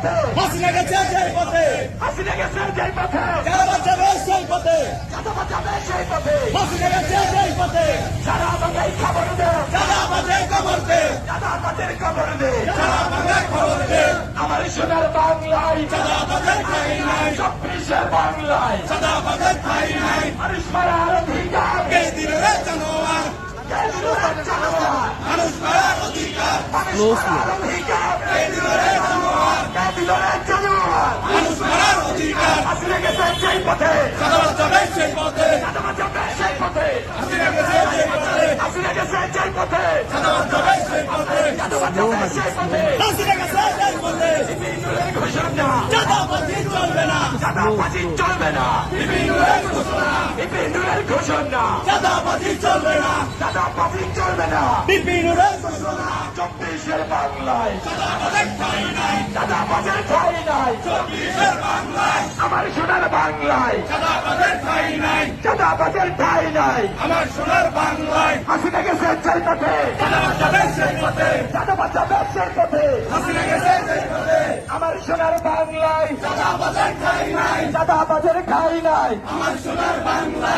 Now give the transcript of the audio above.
পথে, হাসিনা গেছে যেই পথে, হাসিনা গেছে যেই পথে, যারা বাঁচাবে সেই পথে, যারা বাঁচাবে সেই পথে, হাসিনা গেছে যেই পথে, যারা আমাকে খবর দে, যারা বাজে খবর দে, যারা আমাদের খবর দে, যারা বাজে খবর দে, আমার সোনার বাংলায়, যারা বাজে খাই নাই, 24 বাংলায়, যারা বাজে খাই নাই, মানুষ মারার অধিকার, কে দিল রে জানোয়ার, কে দিল রে জানোয়ার, মানুষ মারার অধিকার, মানুষ মারার অধিকার, কে দিল রে জানোয়ার, কে দিল রে জানোয়ার, মানুষ মারার অধিকার, হাসিনা গেছে সেই পথে, যারা বাঁচাবে সেই পথে, যারা বাঁচাবে সেই পথে, হাসিনা গেছে যেই পথে, হাসিনা গেছে সেই পথে, যারা বাঁচাবে সেই পথে, যারা বাঁচাবে সেই পথে, হাসিনা গেছে যেই পথে, বিপিনুরের ঘোষণা, চাঁদাবাজি চলবে না, চাঁদাবাজি চলবে না, বিপিনুরের ঘোষণা, বিপিনুরের ঘোষণা, চাঁদাবাজি চলবে না, চাঁদাবাজি চলবে না, বিপিনুরের ঘোষণা, 24 বাংলায়, চাঁদাবাজি খাই নাই, চাঁদাবাজের ঠাই নাই, 24 বাংলায়, আমার সোনার বাংলায়, চাঁদাবাজি খাই নাই, চাঁদাবাজের ঠাই নাই, আমার সোনার বাংলায়, হাসিনা গেছে সেই পথে, চাঁদা বাঁচাবে সেই পথে, চাঁদা বাঁচাবে সেই পথে, হাসিনা গেছে সেই পথে, আমার সোনার বাংলায়, চাঁদাবাজি খাই নাই, চাঁদাবাজের ঠাই নাই, আমার সোনার বাংলায়।